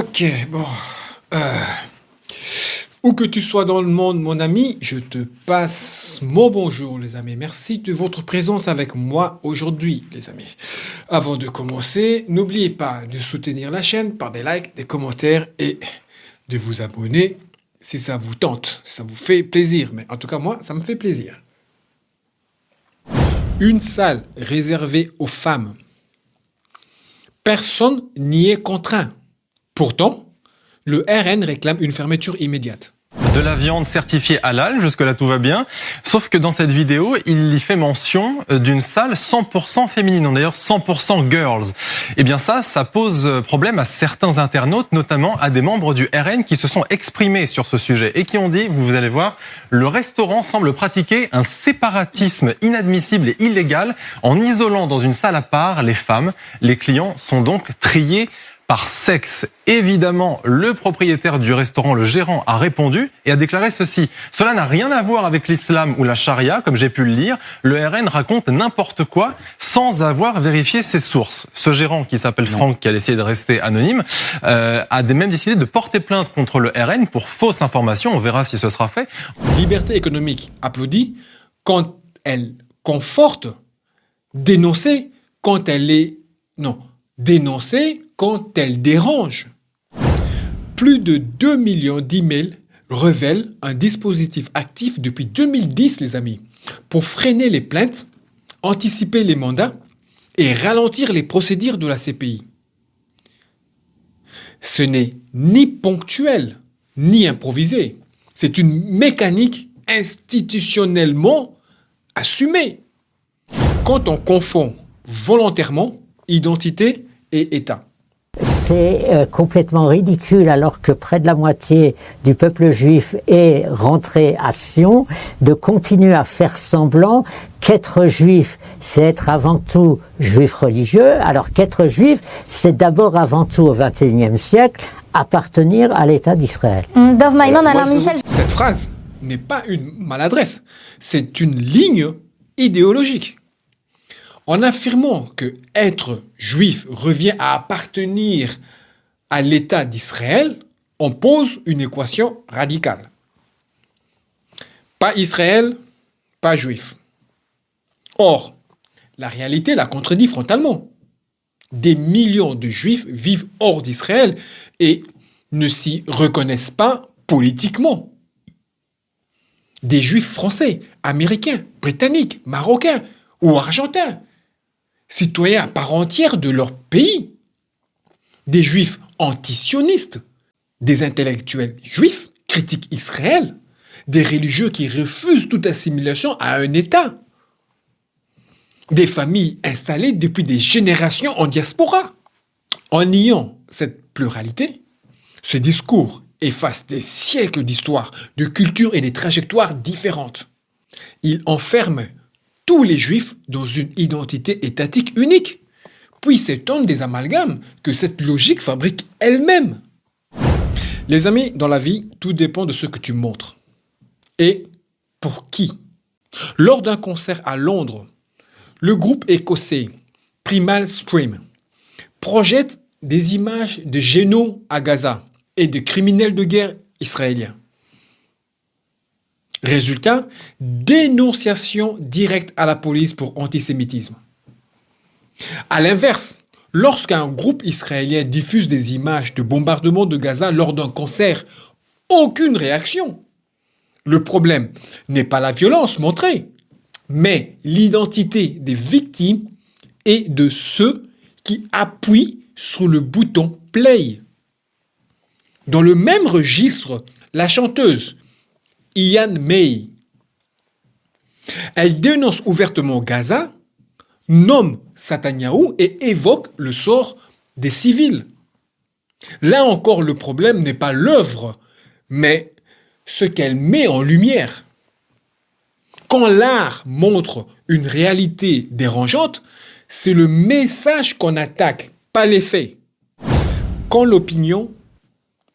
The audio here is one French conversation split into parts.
Ok, bon. Où que tu sois dans le monde, mon ami, je te passe mon bonjour, les amis. Merci de votre présence avec moi aujourd'hui, les amis. Avant de commencer, n'oubliez pas de soutenir la chaîne par des likes, des commentaires et de vous abonner si ça vous tente, si ça vous fait plaisir. Mais en tout cas, moi, ça me fait plaisir. Une salle réservée aux femmes. Personne n'y est contraint. Pourtant, le RN réclame une fermeture immédiate. De la viande certifiée halal, jusque-là tout va bien. Sauf que dans cette vidéo, il y fait mention d'une salle 100% féminine, d'ailleurs 100% girls. Et bien ça pose problème à certains internautes, notamment à des membres du RN qui se sont exprimés sur ce sujet et qui ont dit, vous allez voir, le restaurant semble pratiquer un séparatisme inadmissible et illégal en isolant dans une salle à part les femmes. Les clients sont donc triés par sexe. Évidemment, le propriétaire du restaurant, le gérant, a répondu et a déclaré ceci. Cela n'a rien à voir avec l'islam ou la charia, comme j'ai pu le lire. Le RN raconte n'importe quoi sans avoir vérifié ses sources. Ce gérant, qui s'appelle Franck, qui a essayé de rester anonyme, a même décidé de porter plainte contre le RN pour fausse information. On verra si ce sera fait. Liberté économique applaudie quand elle conforte, dénoncer quand elle est... Non, dénoncer quand elle dérange. Plus de 2 millions d'emails révèlent un dispositif actif depuis 2010, les amis, pour freiner les plaintes, anticiper les mandats et ralentir les procédures de la CPI. Ce n'est ni ponctuel, ni improvisé. C'est une mécanique institutionnellement assumée. Quand on confond volontairement identité et État. C'est complètement ridicule alors que près de la moitié du peuple juif est rentré à Sion de continuer à faire semblant qu'être juif, c'est être avant tout juif religieux, alors qu'être juif, c'est d'abord avant tout au XXIe siècle appartenir à l'État d'Israël. Dov Maïmon, Alain Michel. Cette phrase n'est pas une maladresse, c'est une ligne idéologique. En affirmant que être juif revient à appartenir à l'État d'Israël, on pose une équation radicale. Pas Israël, pas juif. Or, la réalité la contredit frontalement. Des millions de juifs vivent hors d'Israël et ne s'y reconnaissent pas politiquement. Des juifs français, américains, britanniques, marocains ou argentins, citoyens à part entière de leur pays, des juifs antisionistes, des intellectuels juifs critiquent Israël, des religieux qui refusent toute assimilation à un État, des familles installées depuis des générations en diaspora. En niant cette pluralité, ce discours efface des siècles d'histoire, de culture et des trajectoires différentes. Il enferme tous les juifs dans une identité étatique unique, puis s'étonne des amalgames que cette logique fabrique elle-même. Les amis, dans la vie, tout dépend de ce que tu montres. Et pour qui? Lors d'un concert à Londres, le groupe écossais Primal Scream projette des images de génocides à Gaza et de criminels de guerre israéliens. Résultat, dénonciation directe à la police pour antisémitisme. À l'inverse, lorsqu'un groupe israélien diffuse des images de bombardement de Gaza lors d'un concert, aucune réaction. Le problème n'est pas la violence montrée, mais l'identité des victimes et de ceux qui appuient sur le bouton play. Dans le même registre, la chanteuse Ian May. Elle dénonce ouvertement Gaza, nomme Netanyahou et évoque le sort des civils. Là encore, le problème n'est pas l'œuvre, mais ce qu'elle met en lumière. Quand l'art montre une réalité dérangeante, c'est le message qu'on attaque, pas les faits. Quand l'opinion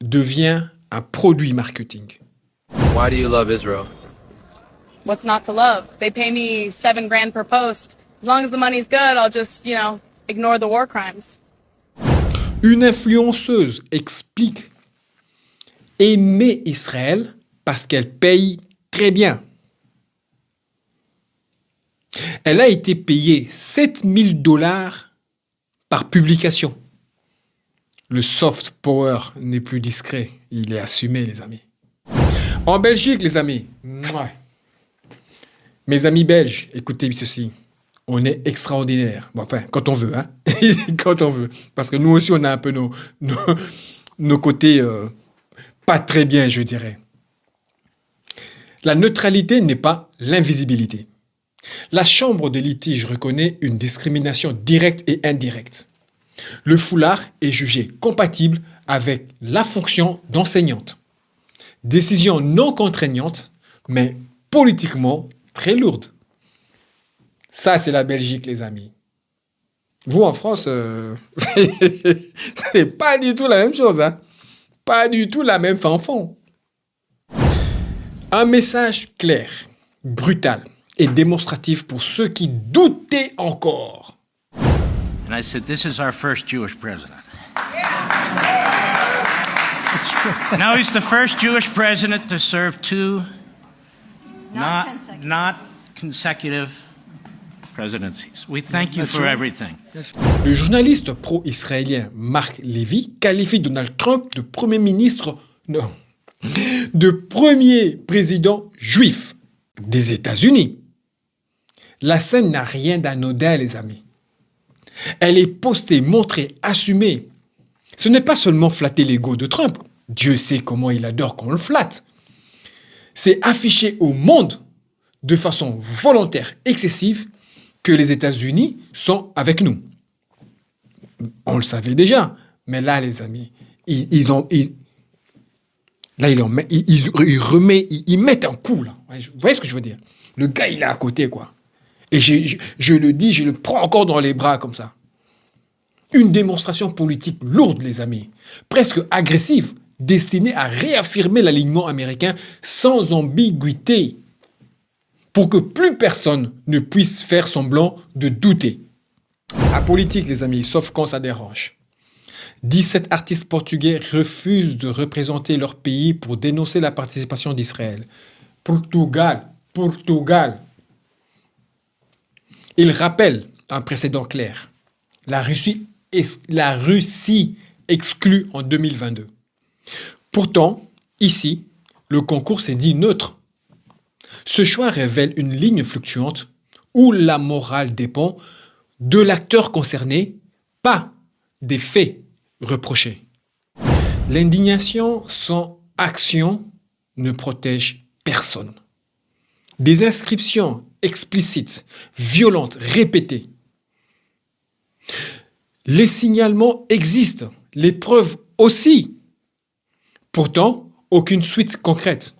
devient un produit marketing. Why do you love Israel? What's not to love? They pay me $7,000 per post. As long as the money's good, I'll just, ignore the war crimes. Une influenceuse explique aimer Israël parce qu'elle paye très bien. Elle a été payée 7000 dollars par publication. Le soft power n'est plus discret, il est assumé, les amis. En Belgique, les amis, mouah. Mes amis belges, écoutez ceci, on est extraordinaire. Bon, enfin, quand on veut, hein. Quand on veut. Parce que nous aussi, on a un peu nos côtés pas très bien, je dirais. La neutralité n'est pas l'invisibilité. La Chambre des litiges reconnaît une discrimination directe et indirecte. Le foulard est jugé compatible avec la fonction d'enseignante. Décision non contraignante, mais politiquement très lourde. Ça, c'est la Belgique, les amis. Vous, en France, c'est pas du tout la même chose. Hein? Pas du tout la même fanfan. Un message clair, brutal et démonstratif pour ceux qui doutaient encore. And I said, this is our first Jewish president. Now he's the first Jewish president to serve two not consecutive presidencies. We thank you for everything. Le journaliste pro-israélien Mark Levy qualifie Donald Trump de premier ministre, non, de premier président juif des États-Unis. La scène n'a rien d'anodin, les amis. Elle est postée, montrée, assumée. Ce n'est pas seulement flatter l'ego de Trump. Dieu sait comment il adore qu'on le flatte. C'est affiché au monde de façon volontaire, excessive, que les États-Unis sont avec nous. On le savait déjà, mais là, les amis, ils mettent un coup, là. Vous voyez ce que je veux dire? Le gars, il est à côté, quoi. Et je le dis, je le prends encore dans les bras comme ça. Une démonstration politique lourde, les amis, presque agressive, destinée à réaffirmer l'alignement américain sans ambiguïté, pour que plus personne ne puisse faire semblant de douter. La politique, les amis, sauf quand ça dérange. 17 artistes portugais refusent de représenter leur pays pour dénoncer la participation d'Israël. Portugal. Il rappelle un précédent clair. La Russie exclue en 2022. Pourtant, ici, le concours s'est dit neutre. Ce choix révèle une ligne fluctuante où la morale dépend de l'acteur concerné, pas des faits reprochés. L'indignation sans action ne protège personne. Des inscriptions explicites, violentes, répétées. Les signalements existent, les preuves aussi. Pourtant, aucune suite concrète.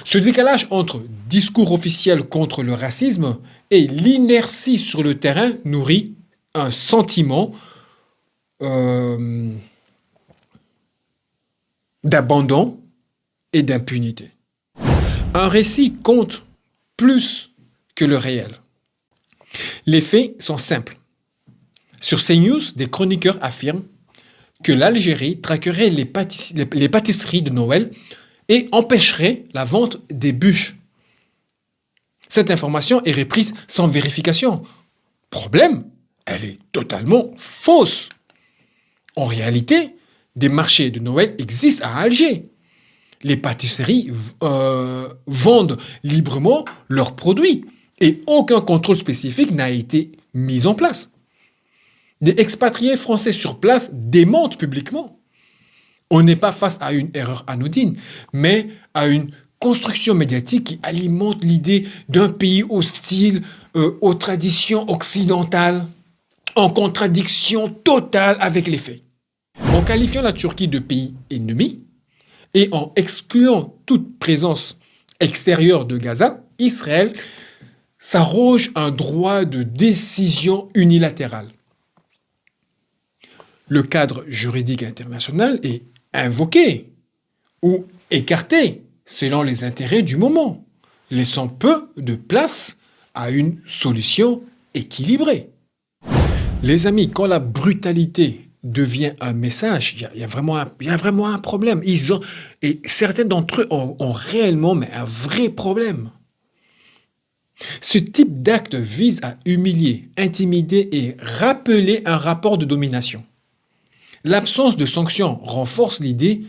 Ce décalage entre discours officiel contre le racisme et l'inertie sur le terrain nourrit un sentiment d'abandon et d'impunité. Un récit compte plus que le réel. Les faits sont simples. Sur CNews, des chroniqueurs affirment que l'Algérie traquerait les pâtisseries de Noël et empêcherait la vente des bûches. Cette information est reprise sans vérification. Problème, elle est totalement fausse. En réalité, des marchés de Noël existent à Alger. Les pâtisseries vendent librement leurs produits et aucun contrôle spécifique n'a été mis en place. Des expatriés français sur place démentent publiquement. On n'est pas face à une erreur anodine, mais à une construction médiatique qui alimente l'idée d'un pays hostile aux traditions occidentales, en contradiction totale avec les faits. En qualifiant la Turquie de pays ennemi et en excluant toute présence extérieure de Gaza, Israël s'arroge un droit de décision unilatérale. Le cadre juridique international est invoqué ou écarté selon les intérêts du moment, laissant peu de place à une solution équilibrée. Les amis, quand la brutalité devient un message, il y a vraiment un problème. Et certains d'entre eux ont réellement mais un vrai problème. Ce type d'acte vise à humilier, intimider et rappeler un rapport de domination. L'absence de sanctions renforce l'idée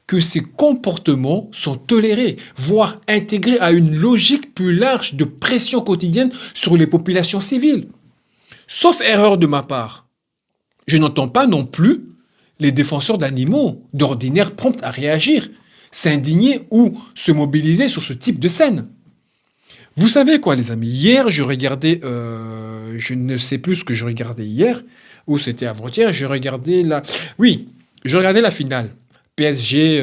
que ces comportements sont tolérés, voire intégrés à une logique plus large de pression quotidienne sur les populations civiles. Sauf erreur de ma part, je n'entends pas non plus les défenseurs d'animaux d'ordinaire prompts à réagir, s'indigner ou se mobiliser sur ce type de scène. Vous savez quoi, les amis? Hier, je regardais, je ne sais plus ce que je regardais hier, ou c'était avant-hier, je regardais la finale. PSG,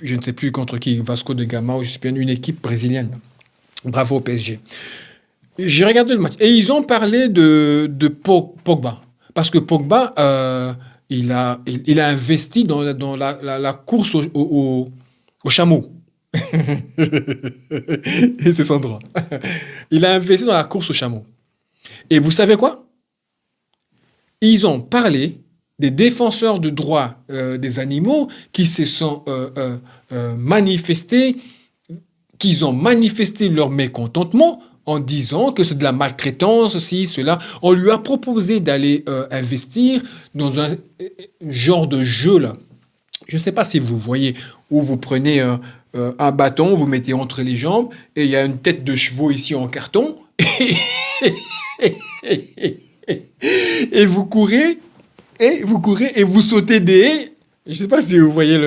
je ne sais plus contre qui, Vasco de Gama, ou je sais bien, une équipe brésilienne. Bravo au PSG. J'ai regardé le match, et ils ont parlé de Pogba. Parce que Pogba, il a investi dans la course au chameau. Et c'est son droit. Il a investi dans la course au chameau. Et vous savez quoi? Ils ont parlé des défenseurs de droits des animaux qui se sont manifestés, qu'ils ont manifesté leur mécontentement en disant que c'est de la maltraitance, ceci, cela. On lui a proposé d'aller investir dans un genre de jeu là. Je ne sais pas si vous voyez, où vous prenez un bâton, vous mettez entre les jambes, et il y a une tête de chevaux ici en carton, et vous courez, et vous sautez des haies. Je ne sais pas si vous voyez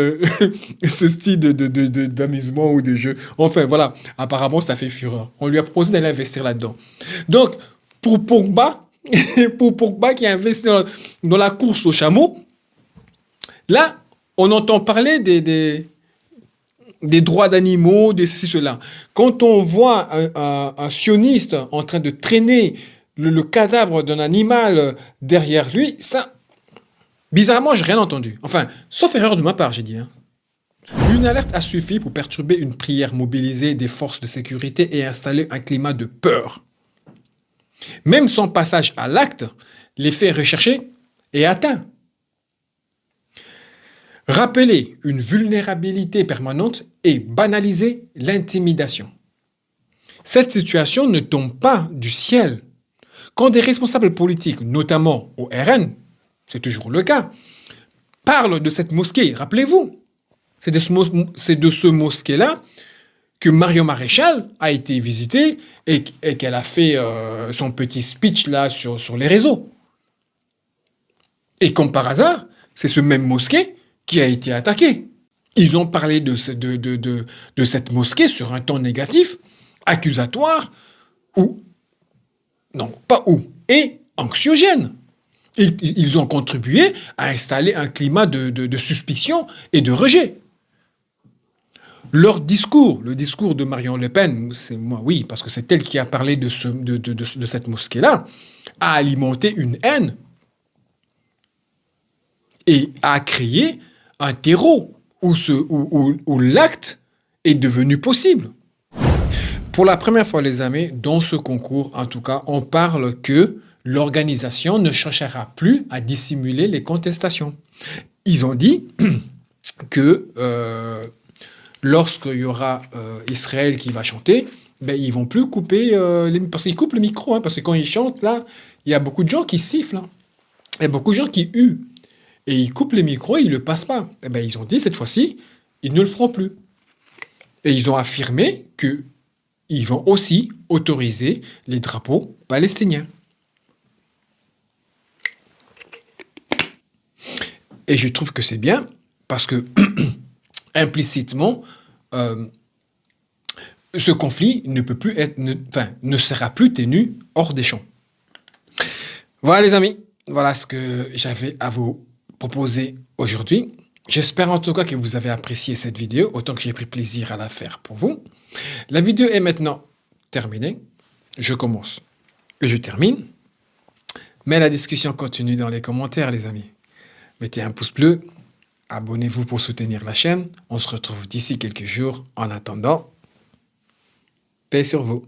ce style d'amusement ou de jeu. Enfin, voilà, apparemment, ça fait fureur. On lui a proposé d'aller investir là-dedans. Donc, pour Pogba qui a investi dans la course au chameau, là, on entend parler des droits d'animaux, de ceci, cela. Quand on voit un sioniste en train de traîner le cadavre d'un animal derrière lui, ça, bizarrement, j'ai rien entendu. Enfin, sauf erreur de ma part, j'ai dit. Une alerte a suffi pour perturber une prière mobilisée des forces de sécurité et installer un climat de peur. Même sans passage à l'acte, l'effet recherché est atteint. Rappeler une vulnérabilité permanente et banaliser l'intimidation. Cette situation ne tombe pas du ciel. Quand des responsables politiques, notamment au RN, c'est toujours le cas, parlent de cette mosquée, rappelez-vous, c'est de ce mosquée-là que Marion Maréchal a été visitée et qu'elle a fait son petit speech là sur les réseaux. Et comme par hasard, c'est ce même mosquée qui a été attaqué. Ils ont parlé de cette mosquée sur un ton négatif, accusatoire, et anxiogène. Ils ont contribué à installer un climat de suspicion et de rejet. Leur discours, le discours de Marion Le Pen, c'est moi, oui, parce que c'est elle qui a parlé de cette mosquée-là, a alimenté une haine et a créé un terreau où l'acte est devenu possible. Pour la première fois, les amis, dans ce concours, en tout cas, on parle que l'organisation ne cherchera plus à dissimuler les contestations. Ils ont dit que lorsqu'il y aura Israël qui va chanter, ben, ils vont plus couper parce qu'ils coupent le micro, parce que quand ils chantent, là, il y a beaucoup de gens qui sifflent. Il y a beaucoup de gens qui huent. Et ils coupent les micros et ils ne le passent pas. Et ben, ils ont dit, cette fois-ci, ils ne le feront plus. Et ils ont affirmé qu'ils vont aussi autoriser les drapeaux palestiniens. Et je trouve que c'est bien, parce que, implicitement, ce conflit ne sera plus tenu hors des champs. Voilà, les amis. Voilà ce que j'avais à vous proposer aujourd'hui. J'espère en tout cas que vous avez apprécié cette vidéo, autant que j'ai pris plaisir à la faire pour vous. La vidéo est maintenant terminée. Je commence et je termine. Mais la discussion continue dans les commentaires, les amis. Mettez un pouce bleu, abonnez-vous pour soutenir la chaîne. On se retrouve d'ici quelques jours. En attendant, paix sur vous.